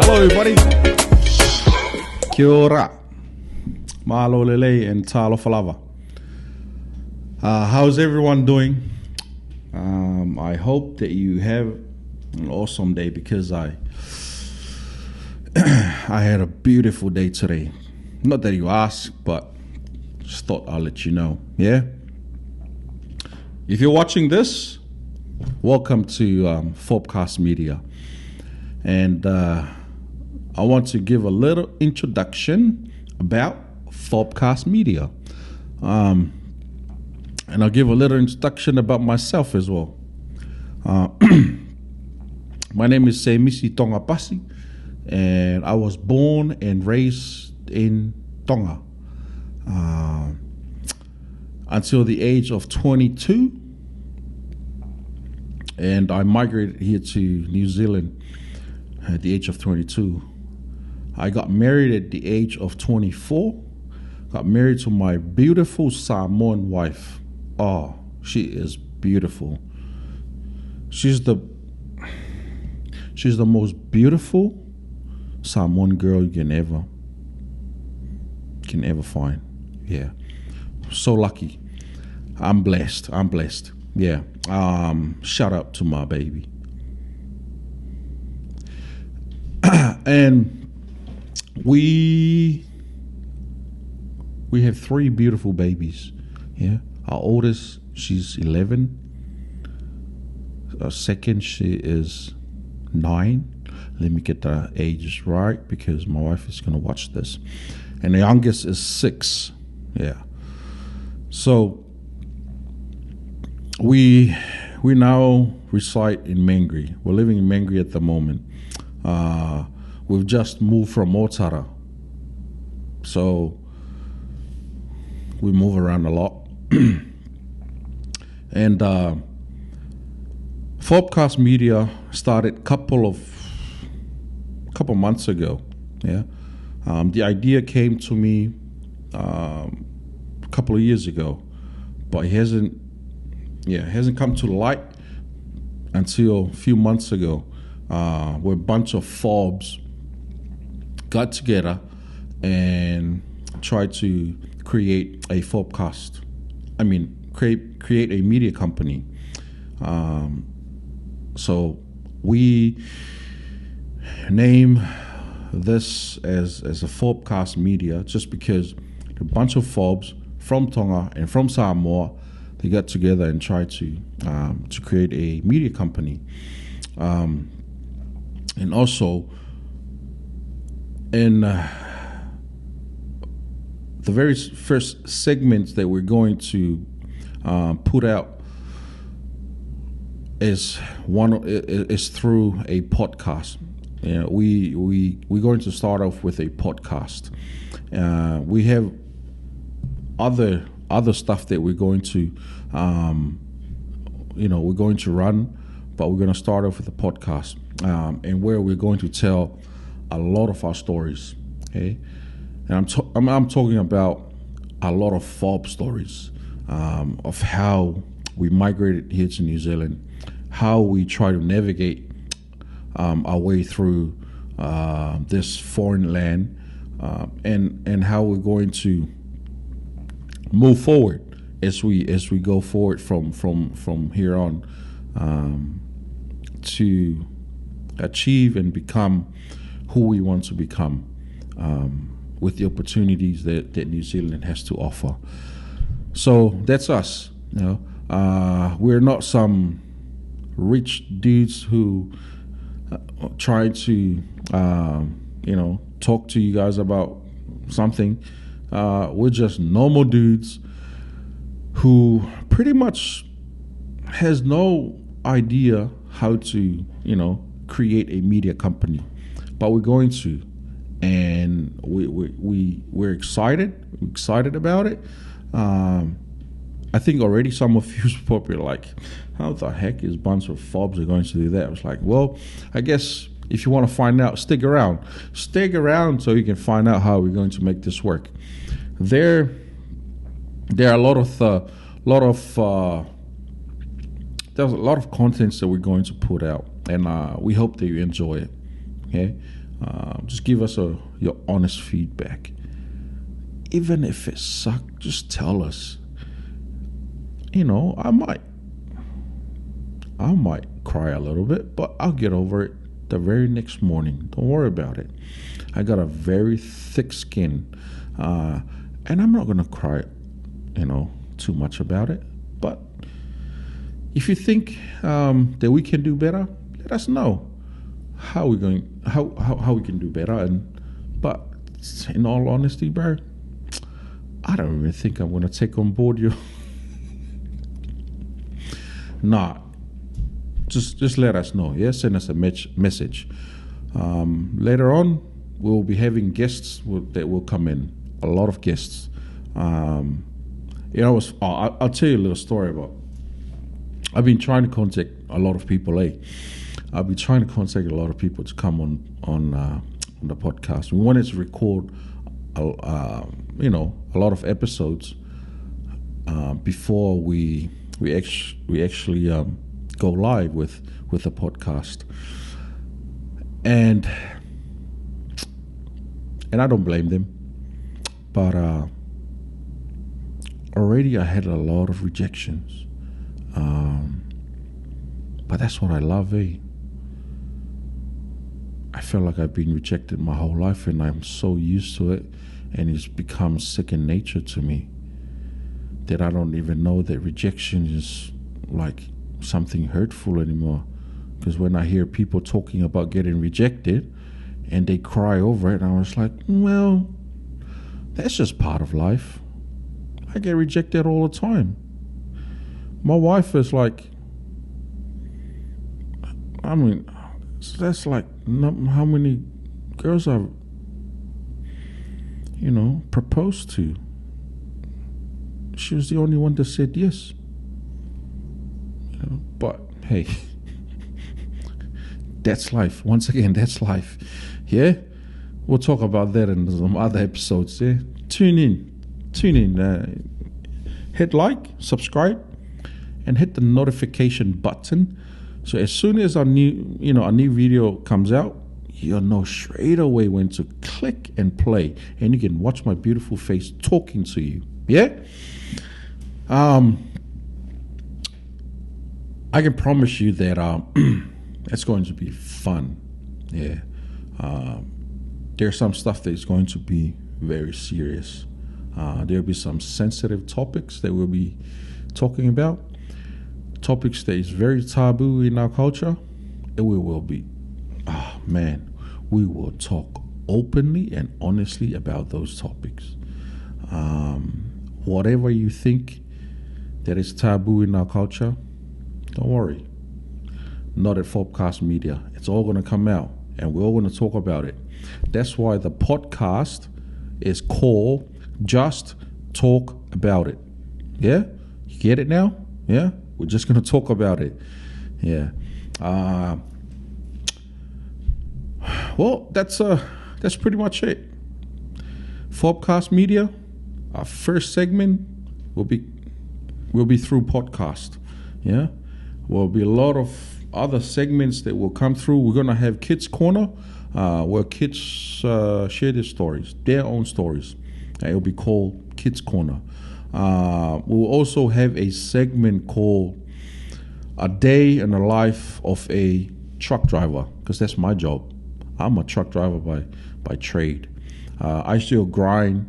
Hello, everybody. Kia ora. Mahalo lele and talo falava. How's everyone doing? I hope that you have an awesome day because I had a beautiful day today. Not that you asked, but just thought I'll let you know. Yeah? If you're watching this, welcome to Forbcast Media. And I want to give a little introduction about Forbcast Media. And I'll give a little introduction about myself as well. My name is Semisi Tonga Pasi, and I was born and raised in Tonga until the age of 22. And I migrated here to New Zealand at the age of 22. I got married at the age of 24. Got married to my beautiful Samoan wife. Oh, she is beautiful. She's the most beautiful Samoan girl you can ever find. Yeah. So lucky. I'm blessed. Yeah. Shout out to my baby. And we have 3 beautiful babies. Yeah. Our oldest, she's 11. Our second, she is 9. Let me get the ages right because my wife is going to watch this. And the youngest is 6. Yeah. So we now reside in Mangere. We're living in Mangere at the moment. We've just moved from Otara. So we move around a lot. And Forbcast Media started a couple months ago. Yeah, the idea came to me a couple of years ago, but it hasn't come to light until a few months ago, where a bunch of Forbs got together and tried to create a Forbcast. Create a media company. So we name this as a Forbcast Media just because a bunch of Forbs from Tonga and from Samoa, they got together and tried to create a media company. And also in the very first segment that we're going to put out is through a podcast. We're going to start off with a podcast. We have other stuff that we're going to we're going to run, but we're going to start off with a podcast, and where we're going to tell a lot of our stories. Okay, and I'm talking about a lot of Fob stories of how we migrated here to New Zealand, how we try to navigate our way through this foreign land, and how we're going to move forward as we go forward from here on, to achieve and become who we want to become, with the opportunities that New Zealand has to offer. So that's us. We're not some rich dudes who try to talk to you guys about something. We're just normal dudes who pretty much has no idea how to create a media company, but we're going to, and we're excited about it. I think already some of you probably like, how the heck is a bunch of Fobs are going to do that? I was like, well, I guess if you want to find out, stick around so you can find out how we're going to make this work. There are a lot of there's a lot of contents that we're going to put out, and we hope that you enjoy it. Okay, Just give us your honest feedback. Even if it sucked, just tell us. I might cry a little bit, but I'll get over it the very next morning. Don't worry about it. I got a very thick skin, and I'm not gonna cry, too much about it. But if you think that we can do better, let us know how we can do better. But in all honesty, bro, I don't even think I'm gonna take on board your. Nah, just let us know. Yeah, send us a message. Later on, we'll be having guests that will come in. A lot of guests. I'll tell you a little story about. I've been trying to contact a lot of people. I've been trying to contact a lot of people to come on the podcast. We wanted to record, a lot of episodes before we actually go live with the podcast, and I don't blame them, but already I had a lot of rejections, but that's what I love. I feel like I've been rejected my whole life, and I'm so used to it, and it's become second nature to me, that I don't even know that rejection is like something hurtful anymore. Because when I hear people talking about getting rejected and they cry over it, I was like, well, that's just part of life. I get rejected all the time. My wife is like, that's like how many girls I've, proposed to. She was the only one that said yes. But hey, that's life. Once again, that's life. Yeah? We'll talk about that in some other episodes. Yeah? Tune in. Hit like, subscribe, and hit the notification button. So as soon as a new video comes out, you'll know straight away when to click and play. And you can watch my beautiful face talking to you. Yeah? I can promise you that it's going to be fun. Yeah. There's some stuff that is going to be very serious. There'll be some sensitive topics that we'll be talking about. Topics that is very taboo in our culture. And we will be, we will talk openly and honestly about those topics. Whatever you think that is taboo in our culture, don't worry. Not at Fobcast Media. It's all going to come out, and we're all going to talk about it. That's why the podcast is called Just Talk About It. Yeah? You get it now? Yeah? We're just going to talk about it. Yeah. Well, that's pretty much it. Fobcast Media, our first segment will be through podcast. Yeah, will be a lot of other segments that will come through. We're gonna have Kids Corner, where kids share their own stories. It'll be called Kids Corner. We'll also have a segment called A Day in the Life of a Truck Driver, because that's my job. I'm a truck driver by trade. I still grind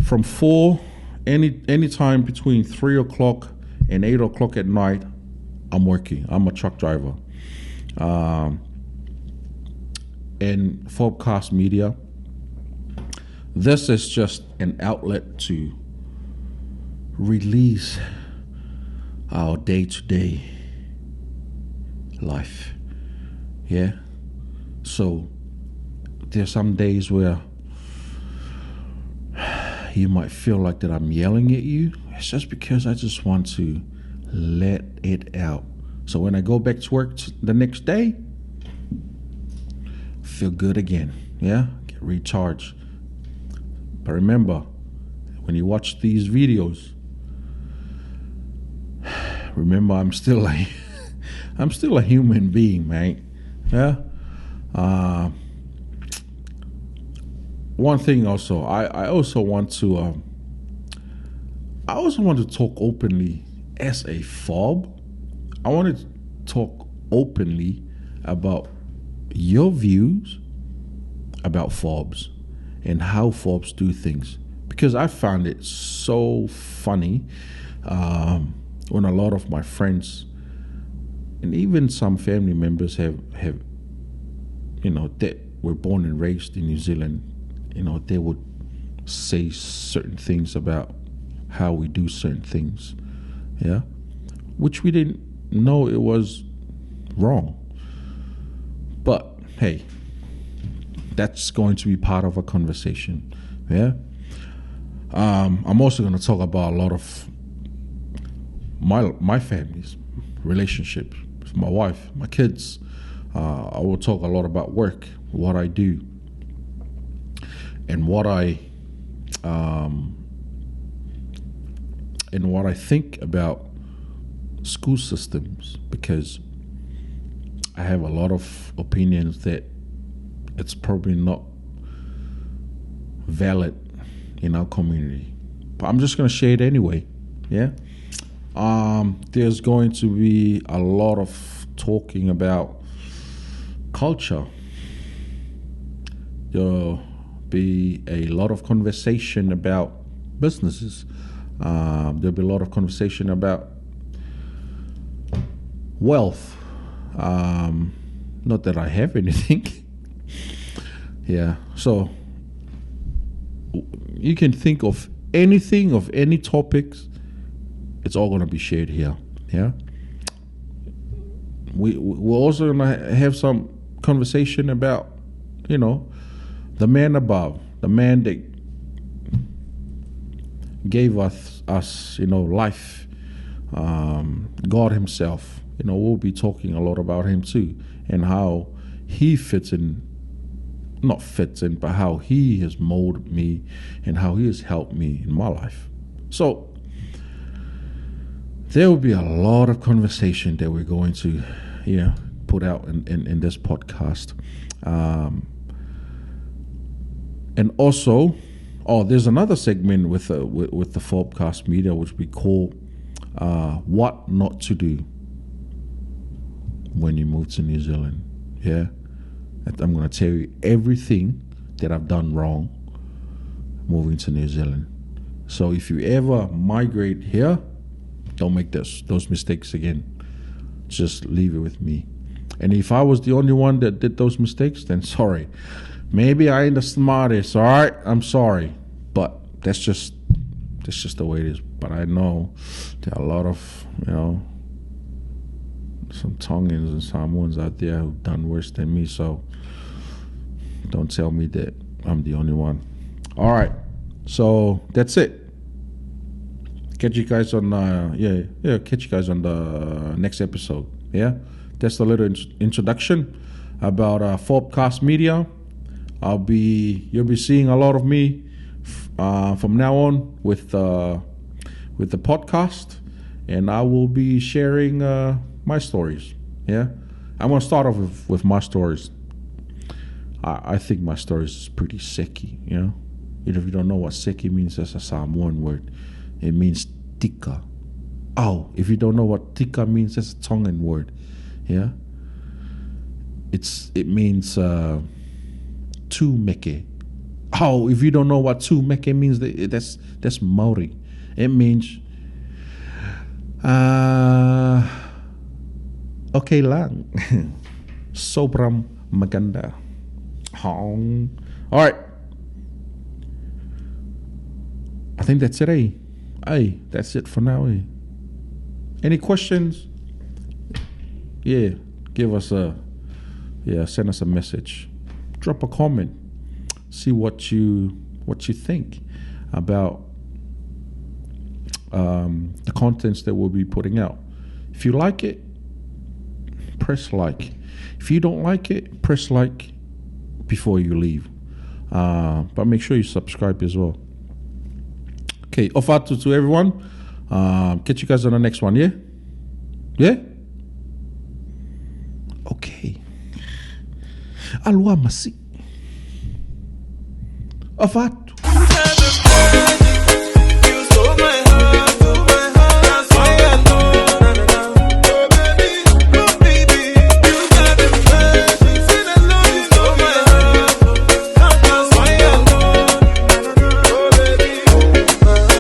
from 4, any time between 3 o'clock and 8 o'clock at night. I'm working. I'm a truck driver. And Fobcast Media, this is just an outlet to release our day-to-day life. Yeah. So there's some days where you might feel like that I'm yelling at you. It's just because I just want to let it out. So when I go back to work the next day, feel good again. Yeah, get recharged. But remember, when you watch these videos, remember I'm still a human being, man. Yeah. Uh, One thing also, I also want to talk openly as a fob. I want to talk openly about your views about fobs and how fobs do things, because I found it so funny when a lot of my friends and even some family members have that were born and raised in New Zealand, they would say certain things about how we do certain things, yeah, which we didn't know it was wrong. But hey, that's going to be part of a conversation, yeah. I'm also going to talk about a lot of my family's relationships with my wife, my kids. I will talk a lot about work, what I do, and what I think about school systems, because I have a lot of opinions that it's probably not valid in our community, but I'm just going to share it anyway. Yeah. There's going to be a lot of talking about culture. There'll be a lot of conversation about businesses. There'll be a lot of conversation about wealth. Not that I have anything. Yeah. So you can think of anything, of any topics. It's all going to be shared here. Yeah. We're also going to have some conversation about, the man above, the man that gave us life, God himself. We'll be talking a lot about him too, and how he but how he has molded me and how he has helped me in my life. So there will be a lot of conversation that we're going to put out in this podcast. And also, there's another segment with the Fobcast Media, which we call What Not to Do when you move to New Zealand. Yeah. I'm going to tell you everything that I've done wrong moving to New Zealand. So if you ever migrate here, don't make those mistakes again. Just leave it with me. And if I was the only one that did those mistakes, then sorry. Maybe I ain't the smartest, all right? I'm sorry. But that's just the way it is. But I know there are a lot of, some Tongans and Samoans out there who've done worse than me, so don't tell me that I'm the only one. All right, so that's it. Catch you guys on catch you guys on the next episode. Yeah, that's a little introduction about Fobcast Media. You'll be seeing a lot of me from now on with the podcast, and I will be sharing my stories. Yeah, I'm gonna start off with my stories. I think my stories is pretty seki. If you don't know what seki means, that's a Samoan word. It means tika. Oh, if you don't know what tika means, that's a Tongan word. Yeah, it means tu meke. Oh, if you don't know what tu meke means, that's Maori. It means okay lang. Sobrang maganda. All right. I think that's it, eh? Hey, that's it for now, eh? Any questions? Yeah, send us a message. Drop a comment. See what you think about the contents that we'll be putting out. If you like it, press like. If you don't like it, press like before you leave. But make sure you subscribe as well. Okay, ofatu to everyone. Catch you guys on the next one, yeah? Yeah? Okay. Allora, ma sì, ho fatto.